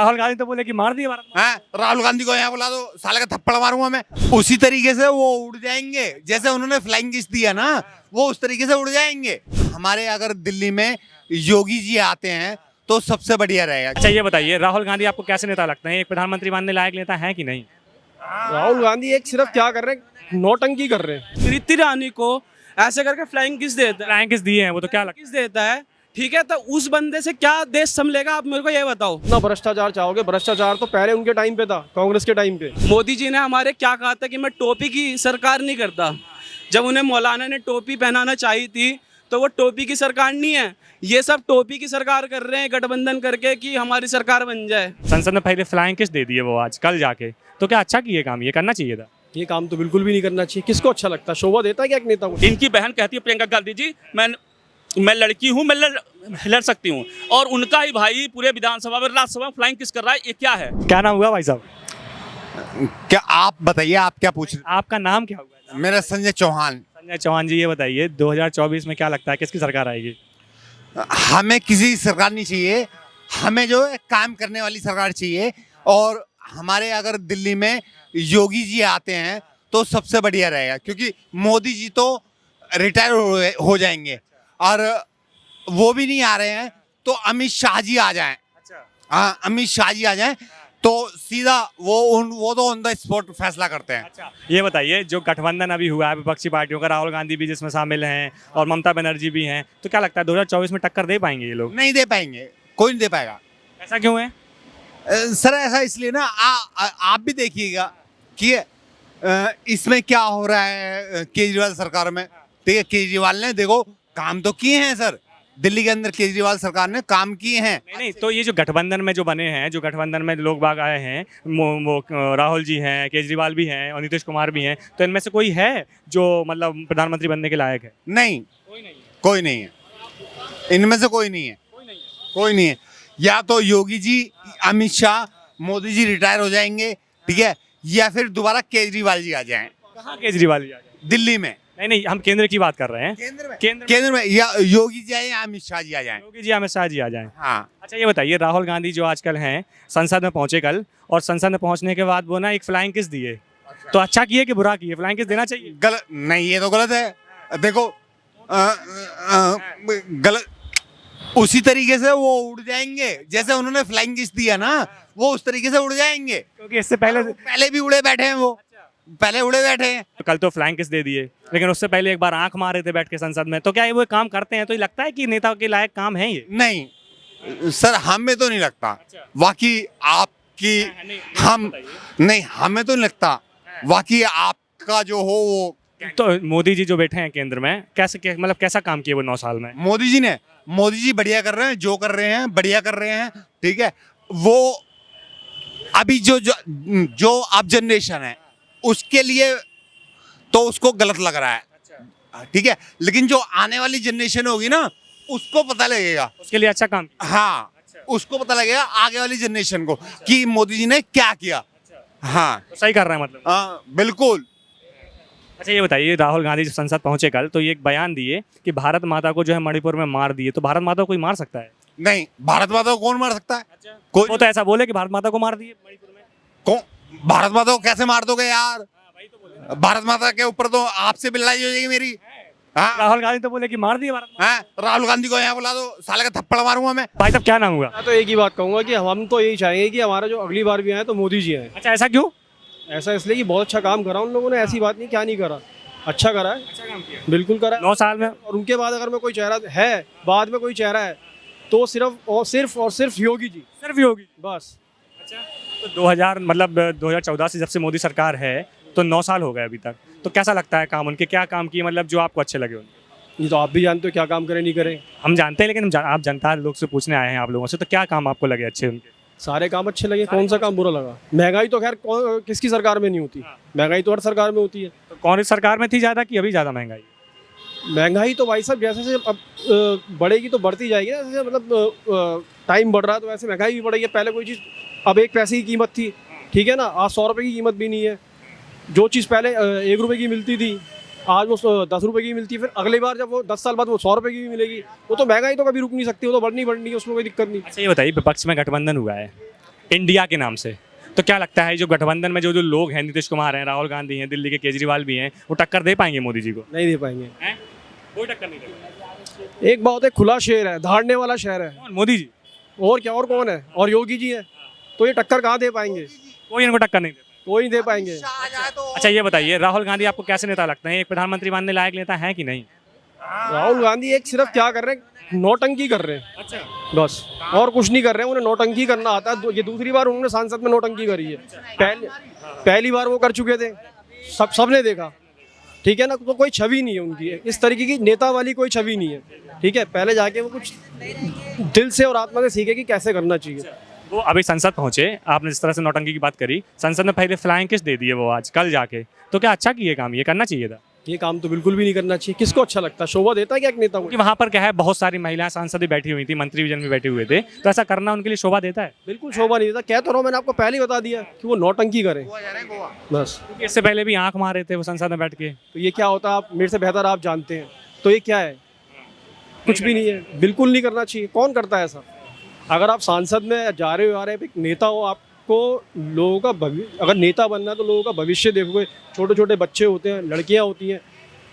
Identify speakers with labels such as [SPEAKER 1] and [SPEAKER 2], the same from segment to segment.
[SPEAKER 1] राहुल गांधी तो बोले कि मार दिए भारत
[SPEAKER 2] हैं? राहुल गांधी को यहाँ बुला दो, साले का थप्पड़ मारूंगा मैं। उसी तरीके से वो उड़ जाएंगे, जैसे उन्होंने फ्लाइंग किस दिया ना, वो उस तरीके से उड़ जाएंगे। हमारे अगर दिल्ली में योगी जी आते हैं तो सबसे बढ़िया रहेगा।
[SPEAKER 1] अच्छा ये बताइए, राहुल गांधी आपको कैसे नेता लगते हैं? एक प्रधानमंत्री बनने लायक नेता है कि नहीं?
[SPEAKER 3] राहुल गांधी एक सिर्फ क्या कर रहे हैं, नौटंकी कर रहे हैं।
[SPEAKER 4] स्मृति ईरानी को ऐसे करके फ्लाइंग किस देता है,
[SPEAKER 1] फ्लाइंग किस दिए हैं वो तो क्या लगता
[SPEAKER 4] किस देता है, ठीक है। तो उस बंदे से क्या देश संभलेगा, आप मेरे को ये बताओ।
[SPEAKER 3] ना भ्रष्टाचार चाहोगे, भ्रष्टाचार तो पहले उनके टाइम पे था, कांग्रेस के टाइम पे।
[SPEAKER 4] मोदी जी ने हमारे क्या कहा था कि मैं टोपी की सरकार नहीं करता। जब उन्हें मौलाना ने टोपी पहनाना चाहिए थी तो वो टोपी की सरकार नहीं है, ये सब टोपी की सरकार कर रहे हैं गठबंधन करके कि हमारी सरकार बन जाए।
[SPEAKER 1] है? संसद में पहले फ्लाइंग किस दे दिए वो आज कल जाके, तो क्या अच्छा किए काम? ये करना चाहिए था।
[SPEAKER 3] ये काम तो बिल्कुल भी नहीं करना चाहिए। किसको अच्छा लगता है? शोभा देता है क्या एक नेता को?
[SPEAKER 5] इनकी बहन कहती है प्रियंका गांधी जी, मैं लड़की हूँ, मैं लड़ सकती हूँ, और उनका ही भाई पूरे विधानसभा में राज्यसभा में फ्लाइंग किस कर रहा है, ये क्या है?
[SPEAKER 1] क्या नाम हुआ भाई साहब?
[SPEAKER 2] क्या आप बताइए, आप क्या पूछ रहे
[SPEAKER 1] आपका नाम क्या हुआ?
[SPEAKER 2] हैं? मेरा संजय चौहान।
[SPEAKER 1] संजय चौहान जी, ये बताइए 2024 में क्या लगता है किसकी सरकार आएगी?
[SPEAKER 2] हमें किसी की सरकार नहीं चाहिए, हमें जो है काम करने वाली सरकार चाहिए। और हमारे अगर दिल्ली में योगी जी आते हैं तो सबसे बढ़िया रहेगा, क्योंकि मोदी जी तो रिटायर हो जाएंगे और वो भी नहीं आ रहे हैं, तो अमित शाह जी आ जाएं। हाँ, अमित शाह जी आ जाएं तो सीधा वो तो ऑन द स्पॉट फैसला करते हैं।
[SPEAKER 1] अच्छा ये बताइए, जो गठबंधन अभी हुआ है विपक्षी पार्टियों का, राहुल गांधी भी जिसमें शामिल हैं और ममता बनर्जी भी हैं, तो क्या लगता है 2024 में टक्कर दे पाएंगे ये लोग?
[SPEAKER 2] नहीं दे पाएंगे, कोई नहीं दे पाएगा।
[SPEAKER 1] ऐसा क्यों है?
[SPEAKER 2] सर ऐसा इसलिए ना, आप भी देखिएगा कि इसमें क्या हो रहा है केजरीवाल सरकार में। ठीक है, केजरीवाल ने देखो काम तो किए हैं सर, दिल्ली के अंदर केजरीवाल सरकार ने काम किए हैं।
[SPEAKER 1] नहीं तो ये जो गठबंधन में जो बने हैं, जो गठबंधन में लोग बाग आए हैं, राहुल जी हैं, केजरीवाल भी हैं और नीतीश कुमार भी हैं, तो इनमें से कोई है जो मतलब प्रधानमंत्री बनने के लायक है?
[SPEAKER 2] नहीं, कोई नहीं है, इनमें से कोई नहीं है, कोई नहीं है। या तो योगी जी, अमित शाह, मोदी जी रिटायर हो जाएंगे, ठीक है, या फिर दोबारा केजरीवाल जी आ जाएं।
[SPEAKER 1] कहाँ केजरीवाल जी आ जाए?
[SPEAKER 2] दिल्ली में।
[SPEAKER 1] नहीं हम केंद्र की बात कर रहे हैं।
[SPEAKER 2] केंद्र में या योगी जी आए या अमित शाह जी आ जाएं।
[SPEAKER 1] योगी जी, अमित शाह जी आ जाएं।
[SPEAKER 2] हाँ।
[SPEAKER 1] अच्छा ये बताइए, राहुल गांधी जो आजकल हैं संसद में पहुंचे कल, और संसद में पहुंचने के बाद वो ना एक फ्लाइंग किस दिए, तो अच्छा किए कि बुरा किए? फ्लाइंग किस देना चाहिए?
[SPEAKER 2] गलत नहीं, ये तो गलत है। देखो गलत, उसी तरीके से वो उड़ जाएंगे, जैसे उन्होंने फ्लाइंग किस दिया ना, वो उस तरीके से उड़ जाएंगे।
[SPEAKER 1] क्योंकि इससे पहले
[SPEAKER 2] भी उड़े बैठे हैं, वो पहले उड़े बैठे हैं।
[SPEAKER 1] कल तो फ्लाइंग किस दे दिए, लेकिन उससे पहले एक बार आंख मारे थे बैठ के संसद में, तो क्या ये वो काम करते हैं? तो ये लगता है कि नेता के लायक काम है ये?
[SPEAKER 2] नहीं सर, हमें तो नहीं लगता। बाकी आपकी हम नहीं, हमें तो नहीं लगता। बाकी आपका जो हो वो।
[SPEAKER 1] तो मोदी जी जो बैठे हैं केंद्र में, कैसे मतलब कैसा काम किया वो 9 साल में?
[SPEAKER 2] मोदी जी बढ़िया कर रहे हैं, जो कर रहे हैं बढ़िया कर रहे हैं, ठीक है। वो अभी जो अब जनरेशन है उसके लिए तो उसको गलत लग रहा है, ठीक है, लेकिन जो आने वाली जनरेशन होगी ना, उसको पता लगेगा,
[SPEAKER 1] उसके लिए अच्छा काम।
[SPEAKER 2] हाँ, उसको पता लगेगा आगे वाली जनरेशन को कि मोदी जी ने क्या किया। हाँ,
[SPEAKER 1] तो सही कर रहे हैं मतलब?
[SPEAKER 2] हाँ बिल्कुल।
[SPEAKER 1] अच्छा ये बताइए, राहुल गांधी जब संसद पहुंचे कल, तो ये एक बयान दिए कि भारत माता को जो है मणिपुर में मार दिए, तो भारत माता को कोई मार सकता है?
[SPEAKER 2] नहीं, भारत माता को कौन मार सकता है?
[SPEAKER 1] कोई वो तो ऐसा बोले कि भारत माता को मार दिए मणिपुर में।
[SPEAKER 2] कौन? भारत माता को कैसे मार दोगे यार? भारत माता के ऊपर तो आपसे भी लड़ाई हो जाएगी मेरी। हाँ?
[SPEAKER 1] राहुल गांधी तो बोले कि मार दिए भारत माता।
[SPEAKER 2] हाँ? राहुल गांधी को यहाँ बुला दो, साले का थप्पड़ मारूंगा मैं।
[SPEAKER 1] भाई साहब क्या नाम हुआ?
[SPEAKER 3] मैं तो एक ही बात कहूँगा कि हम तो यही चाहेंगे कि हमारा जो अगली बार भी आए तो मोदी जी आए।
[SPEAKER 1] अच्छा ऐसा क्यों?
[SPEAKER 3] ऐसा इसलिए कि बहुत अच्छा काम करा उन लोगों ने, ऐसी बात नहीं क्या नहीं करा, अच्छा करा है,
[SPEAKER 1] अच्छा काम किया
[SPEAKER 3] बिल्कुल करा है।
[SPEAKER 1] 9 साल में।
[SPEAKER 3] और उनके बाद अगर मैं कोई चेहरा है, बाद में कोई चेहरा है, तो सिर्फ योगी जी,
[SPEAKER 1] सिर्फ योगी
[SPEAKER 3] बस।
[SPEAKER 1] अच्छा, तो 2014 से जब से मोदी सरकार है, तो 9 साल हो गए अभी तक, तो कैसा लगता है काम उनके? क्या काम किए मतलब जो आपको अच्छे लगे उनके?
[SPEAKER 3] ये तो आप भी जानते हो क्या काम करें नहीं करें।
[SPEAKER 1] हम जानते हैं, लेकिन आप जनता लोग से पूछने आए हैं आप लोगों से, तो क्या काम आपको लगे अच्छे उनके?
[SPEAKER 3] सारे काम अच्छे लगे, कौन सा काम बुरा लगा? महंगाई तो खैर किसकी सरकार में नहीं होती, महंगाई तो हर सरकार में होती है।
[SPEAKER 1] तो कांग्रेस सरकार में थी ज़्यादा कि अभी ज़्यादा महंगाई?
[SPEAKER 3] महंगाई तो भाई साहब जैसे जैसे अब बढ़ेगी तो बढ़ती जाएगी ना, जैसे मतलब टाइम बढ़ रहा है तो वैसे महंगाई भी बढ़ेगी। पहले कोई चीज़ अब 1 पैसे की कीमत थी, ठीक है ना, आज 100 रुपये की कीमत भी नहीं है। जो चीज़ पहले 1 रुपये की मिलती थी, आज वो 10 रुपये की मिलती है, फिर अगली बार जब वो 10 साल बाद वो 100 रुपये की भी मिलेगी। वो तो महंगाई तो कभी रुक नहीं सकती, वो तो बढ़नी है, उसमें कोई दिक्कत नहीं।
[SPEAKER 1] अच्छा ये बताइए, विपक्ष में गठबंधन हुआ है, इंडिया के नाम से। तो क्या लगता है जो गठबंधन में जो जो लोग हैं, नीतीश कुमार हैं, राहुल गांधी हैं, दिल्ली के केजरीवाल भी हैं, वो टक्कर दे पाएंगे मोदी जी को?
[SPEAKER 3] नहीं दे पाएंगे।
[SPEAKER 1] हैं? कोई टक्कर नहीं दे पाएंगे।
[SPEAKER 3] एक बात है, खुला शहर है, धाड़ने वाला शहर है।
[SPEAKER 1] कौन? मोदी जी?
[SPEAKER 3] और क्या, और कौन है? और योगी जी है, तो ये टक्कर कहाँ दे पाएंगे?
[SPEAKER 1] कोई इनको टक्कर नहीं दे पाएगा।
[SPEAKER 3] कोई नहीं दे पाएंगे।
[SPEAKER 1] अच्छा ये बताइए, राहुल गांधी आपको कैसे नेता लगते हैं? एक प्रधानमंत्री बनने लायक नेता है कि नहीं?
[SPEAKER 3] राहुल गांधी एक सिर्फ क्या कर रहे हैं, नौटंकी कर रहे हैं
[SPEAKER 1] अच्छा।
[SPEAKER 3] बस, और कुछ नहीं कर रहे हैं। उन्हें नौटंकी करना आता है। ये दूसरी बार उन्होंने सांसद में नौटंकी करी है। पहली बार वो कर चुके थे, सबने देखा, ठीक है ना। तो कोई छवि नहीं है उनकी, इस तरीके की नेता वाली कोई छवि नहीं है, ठीक है। पहले जाके वो कुछ दिल से और आत्मा से सीखे कि कैसे करना चाहिए।
[SPEAKER 1] वो अभी संसद पहुंचे, आपने जिस तरह से नौटंकी की बात करी, संसद में पहले फ्लाइंग किस दे दिए वो आज कल जाके, तो क्या अच्छा किए काम? ये करना चाहिए था।
[SPEAKER 3] ये काम तो बिल्कुल भी नहीं करना चाहिए। किसको अच्छा लगता है? शोभा देता है क्या एक नेता को?
[SPEAKER 1] क्योंकि वहां पर क्या है, बहुत सारी महिलाएं सांसद भी बैठी हुई थी, मंत्री जन भी बैठे हुए थे, तो ऐसा करना उनके लिए शोभा देता है?
[SPEAKER 3] बिल्कुल शोभा नहीं देता। क्या तो रहा हूँ, मैंने आपको पहले ही बता दिया कि वो नौटंकी करें बस।
[SPEAKER 1] क्योंकि इससे पहले भी आंख मारे थे वो संसद में बैठ के।
[SPEAKER 3] तो ये क्या होता है, आप मेरे से बेहतर आप जानते हैं। तो ये क्या है? कुछ भी नहीं है, बिल्कुल नहीं करना चाहिए। कौन करता है ऐसा? अगर आप सांसद में जा रहे हो, एक नेता हो, आपको लोगों का अगर नेता बनना है तो लोगों का भविष्य देखोगे। छोटे छोटे बच्चे होते हैं, लड़कियां होती हैं,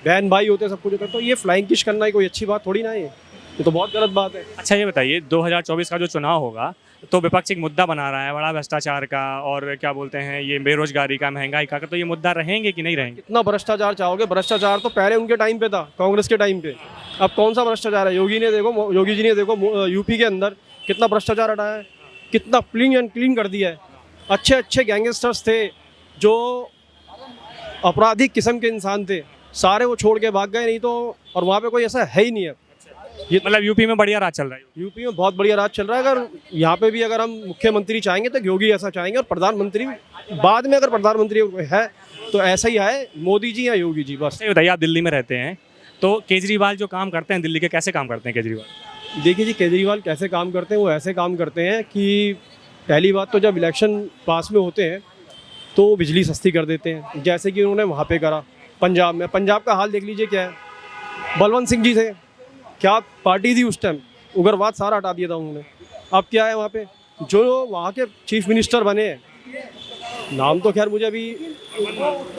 [SPEAKER 3] बहन भाई होते हैं, सब कुछ होता है। तो ये फ्लाइंग किश करना ही कोई अच्छी बात थोड़ी ना है, ये तो बहुत गलत बात है।
[SPEAKER 1] अच्छा ये बताइए, 2024 का जो चुनाव होगा तो विपक्ष एक मुद्दा बना रहा है बड़ा, भ्रष्टाचार का और क्या बोलते हैं ये बेरोजगारी का, महंगाई का, तो ये मुद्दा रहेंगे कि नहीं रहेंगे?
[SPEAKER 3] कितना भ्रष्टाचार चाहोगे? भ्रष्टाचार तो पहले उनके टाइम पे था, कांग्रेस के टाइम पे। अब कौन सा भ्रष्टाचार है? योगी जी ने देखो यूपी के अंदर कितना भ्रष्टाचार हटाया है, कितना क्लीन एंड क्लीन कर दिया है। अच्छे अच्छे गैंगस्टर्स थे, जो आपराधिक किस्म के इंसान थे, सारे वो छोड़ के भाग गए। नहीं तो, और वहाँ पे कोई ऐसा है ही नहीं है।
[SPEAKER 1] ये मतलब यूपी में बढ़िया राज चल रहा है?
[SPEAKER 3] यूपी में बहुत बढ़िया राज चल रहा है। अगर यहाँ पे भी अगर हम मुख्यमंत्री चाहेंगे तो योगी ऐसा चाहेंगे, और प्रधानमंत्री बाद में अगर प्रधानमंत्री है तो ऐसा ही है, मोदी जी या योगी जी बस।
[SPEAKER 1] ये बताइए, आप दिल्ली में रहते हैं, तो केजरीवाल जो काम करते हैं दिल्ली के, कैसे काम करते हैं केजरीवाल?
[SPEAKER 3] देखिए जी, केजरीवाल कैसे काम करते हैं, वो ऐसे काम करते हैं कि पहली बात तो जब इलेक्शन पास में होते हैं तो वो बिजली सस्ती कर देते हैं, जैसे कि उन्होंने वहाँ पे करा पंजाब में। पंजाब का हाल देख लीजिए क्या है। बलवंत सिंह जी थे, क्या पार्टी थी उस टाइम, उग्रवाद सारा हटा दिया था उन्होंने। अब क्या है वहाँ पे, जो वहाँ के चीफ मिनिस्टर बने हैं, नाम तो खैर मुझे अभी,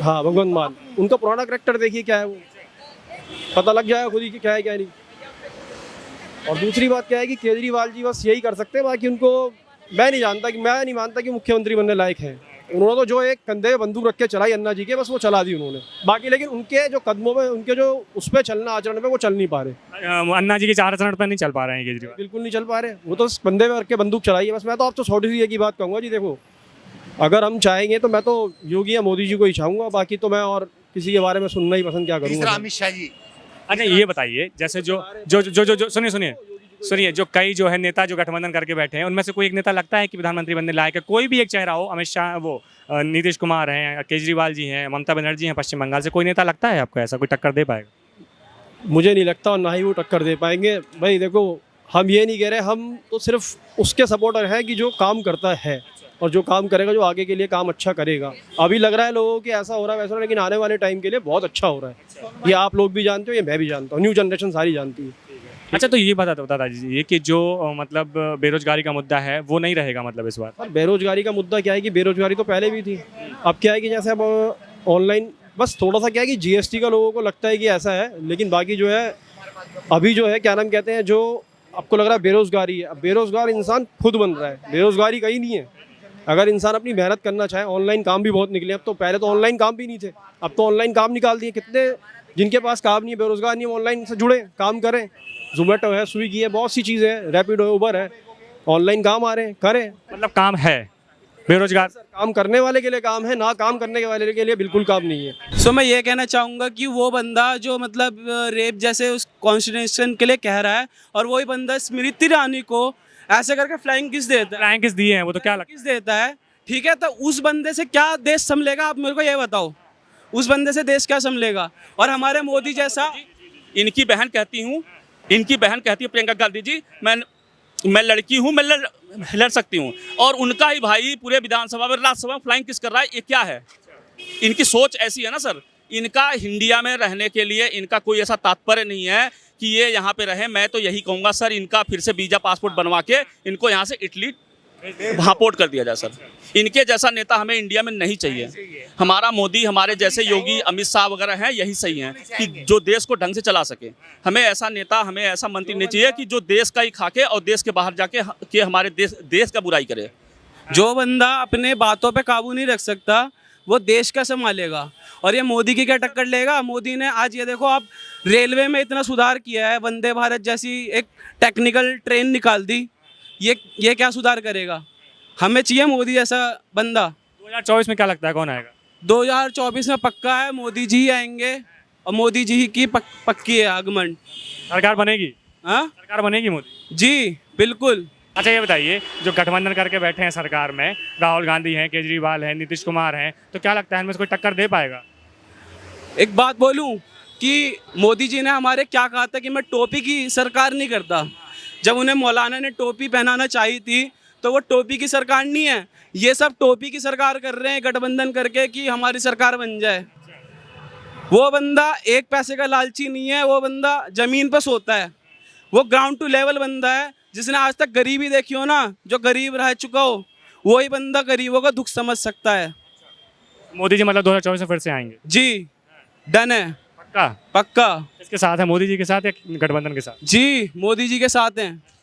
[SPEAKER 3] हाँ भगवंत मान, उनका पुराना करेक्टर देखिए क्या है, वो पता लग जाएगा खुद ही कि क्या है क्या नहीं। और दूसरी बात क्या है कि केजरीवाल जी बस यही कर सकते हैं, बाकी उनको मैं नहीं मानता कि मुख्यमंत्री बनने लायक हैं। उन्होंने तो जो एक कंधे पे बंदूक रख के चलाई अन्ना जी के, बस वो चला दी उन्होंने। बाकी लेकिन उनके जो कदमों में, उनके जो उस पर चलना आचरण पे, वो चल नहीं पा रहे।
[SPEAKER 1] अन्ना जी के 4 आचरण पर नहीं चल पा रहे हैं केजरीवाल?
[SPEAKER 3] बिल्कुल नहीं चल पा रहे, वो तो कंधे पे रख के बंदूक चलाई है बस। मैं तो आपसे छोटी सी एक ही बात कहूँगा जी, देखो अगर हम चाहेंगे तो मैं तो योगी या मोदी जी को ही चाहूँगा, बाकी तो मैं और किसी के बारे में सुनना ही पसंद क्या
[SPEAKER 2] तीसरा
[SPEAKER 3] करूँगा।
[SPEAKER 2] अमित शाह जी।
[SPEAKER 1] अच्छा ये बताइए, जैसे जो सुनिए जो कई जो है नेता जो गठबंधन करके बैठे हैं, उनमें से कोई एक नेता लगता है कि प्रधानमंत्री बनने लायक है? कोई भी एक चेहरा हो, अमित शाह, वो नीतीश कुमार हैं, केजरीवाल जी हैं, ममता बनर्जी हैं पश्चिम बंगाल से, कोई नेता लगता है आपको ऐसा कोई टक्कर दे पाएगा?
[SPEAKER 3] मुझे नहीं लगता, और ना ही वो टक्कर दे पाएंगे। भाई देखो, हम ये नहीं कह रहे, हम तो सिर्फ उसके सपोर्टर हैं कि जो काम करता है और जो काम करेगा, जो आगे के लिए काम अच्छा करेगा। अभी लग रहा है लोगों की ऐसा हो रहा है वैसा, लेकिन आने वाले टाइम के लिए बहुत अच्छा हो रहा है। ये आप लोग भी जानते हो, ये मैं भी जानता हूँ, न्यू जनरेशन सारी जानती है।
[SPEAKER 1] अच्छा तो ये बता दीजिए कि जो मतलब बेरोजगारी का मुद्दा है वो नहीं रहेगा मतलब इस बार?
[SPEAKER 3] सर बेरोजगारी का मुद्दा क्या है कि बेरोजगारी तो पहले भी थी। अब क्या है कि जैसे अब ऑनलाइन, बस थोड़ा सा क्या है कि जीएसटी का लोगों को लगता है कि ऐसा है, लेकिन बाकी जो है अभी जो है क्या नाम कहते हैं, जो आपको लग रहा है बेरोजगारी है, अब बेरोजगार इंसान खुद बन रहा है, बेरोजगारी कहीं नहीं है। अगर इंसान अपनी मेहनत करना चाहे, ऑनलाइन काम भी बहुत निकले। अब तो पहले तो ऑनलाइन काम भी नहीं थे, अब तो ऑनलाइन काम निकाल दिए। कितने जिनके पास काम नहीं है, बेरोजगार नहीं है, ऑनलाइन से जुड़े, काम करें। जोमेटो है, स्विगी है, बहुत सी चीज़ें हैं, रैपिडो है, उबर है, ऑनलाइन काम आ रहे हैं, करें।
[SPEAKER 1] मतलब काम है, बेरोजगार
[SPEAKER 3] काम करने वाले के लिए काम है, ना काम करने के वाले के लिए बिल्कुल काम नहीं है।
[SPEAKER 4] सो मैं ये कहना चाहूँगा कि वो बंदा जो मतलब रेप जैसे उस कॉन्स्टिट्यूशन के लिए कह रहा है, और वही बंदा स्मृति ईरानी को ऐसे करके फ्लाइंग किस देता है,
[SPEAKER 1] फ्लाइंग किस दिए हैं वो तो क्या लगता
[SPEAKER 4] किस देता है, ठीक है। तो उस बंदे से क्या देश संभलेगा, आप मेरे को ये बताओ, उस बंदे से देश क्या संभलेगा? और हमारे मोदी जैसा,
[SPEAKER 5] इनकी बहन कहती है प्रियंका गांधी जी, मैं लड़की हूँ, मैं लड़ सकती हूँ, और उनका ही भाई पूरे विधानसभा में, राज्यसभा में फ्लाइंग किस कर रहा है? ये क्या है? इनकी सोच ऐसी है ना सर। इनका इंडिया में रहने के लिए इनका कोई ऐसा तात्पर्य नहीं है कि ये यहाँ पे रहे। मैं तो यही कहूँगा सर, इनका फिर से वीज़ा पासपोर्ट बनवा के इनको यहाँ से इटली वहाँ पोर्ट कर दिया जाए सर। इनके जैसा नेता हमें इंडिया में नहीं चाहिए। हमारा मोदी, हमारे जैसे योगी, अमित शाह वगैरह हैं, यही सही हैं कि जो देश को ढंग से चला सके। हमें ऐसा नेता, हमें ऐसा मंत्री नहीं चाहिए कि जो देश का ही खाके और देश के बाहर जाके के हमारे देश का बुराई करे।
[SPEAKER 4] जो बंदा अपने बातों पे काबू नहीं रख सकता वो देश का संभालेगा। और ये मोदी की क्या टक्कर लेगा? मोदी ने आज ये देखो, आप रेलवे में इतना सुधार किया है, वंदे भारत जैसी एक टेक्निकल ट्रेन निकाल दी। ये क्या सुधार करेगा? हमें चाहिए मोदी जैसा बंदा।
[SPEAKER 1] 2024 में क्या लगता है कौन आएगा?
[SPEAKER 4] 2024 में पक्का है मोदी जी ही आएंगे और मोदी जी की पक्की है आगमन।
[SPEAKER 1] सरकार बनेगी?
[SPEAKER 4] हाँ
[SPEAKER 1] सरकार बनेगी मोदी?
[SPEAKER 4] जी बिल्कुल।
[SPEAKER 1] अच्छा ये बताइए, जो गठबंधन करके बैठे हैं सरकार में, राहुल गांधी हैं, केजरीवाल हैं, नीतीश कुमार हैं, तो क्या लगता है इनमें से कोई टक्कर दे पाएगा?
[SPEAKER 4] एक बात बोलूं कि मोदी जी ने हमारे क्या कहा था कि मैं टोपी की सरकार नहीं करता। जब उन्हें मौलाना ने टोपी पहनाना चाहिए थी तो वो टोपी की सरकार नहीं है। ये सब टोपी की सरकार कर रहे हैं गठबंधन करके कि हमारी सरकार बन जाए। वो बंदा एक पैसे का लालची नहीं है, वो बंदा ज़मीन पर सोता है, वो ग्राउंड टू लेवल बंदा है। जिसने आज तक गरीबी देखी हो ना, जो गरीब रह चुका हो, वही बंदा गरीबों का दुख समझ सकता है।
[SPEAKER 1] मोदी जी मतलब 2024 में फिर से आएंगे?
[SPEAKER 4] जी डन है,
[SPEAKER 1] पक्का?
[SPEAKER 4] पक्का।
[SPEAKER 1] किसके साथ है, मोदी जी के साथ या गठबंधन के साथ?
[SPEAKER 4] जी मोदी जी के साथ हैं।